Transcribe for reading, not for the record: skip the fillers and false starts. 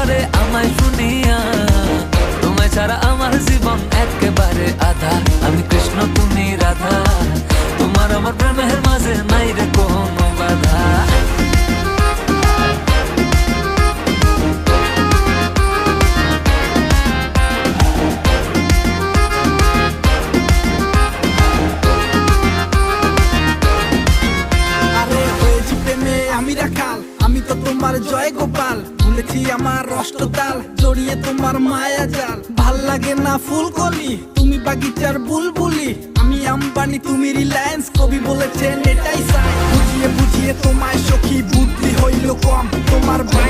করে আমায় শুনিয়া, তোমায় ছাড়া আমার জীবন একেবারে আধা। আমি কৃষ্ণ তুমি রাধা, তোমার আমার প্রেমের মাঝে নাই রে কোনো বাধা। আমি রাখাল, আমি তো তোমার জয় গোপাল, ভুলেছি আমার অষ্টতাল, জড়িয়ে তোমার মায়া জাল। ভাল লাগে না ফুলকলি, তুমি বাগিচার বুলবুলি, আমি আম্বানি তুমি রিলায়েন্স, কবি বলেছেন এটাই চাই। বুঝিয়ে বুঝিয়ে তোমায় সখী বুদ্ধি হইল কম, তোমার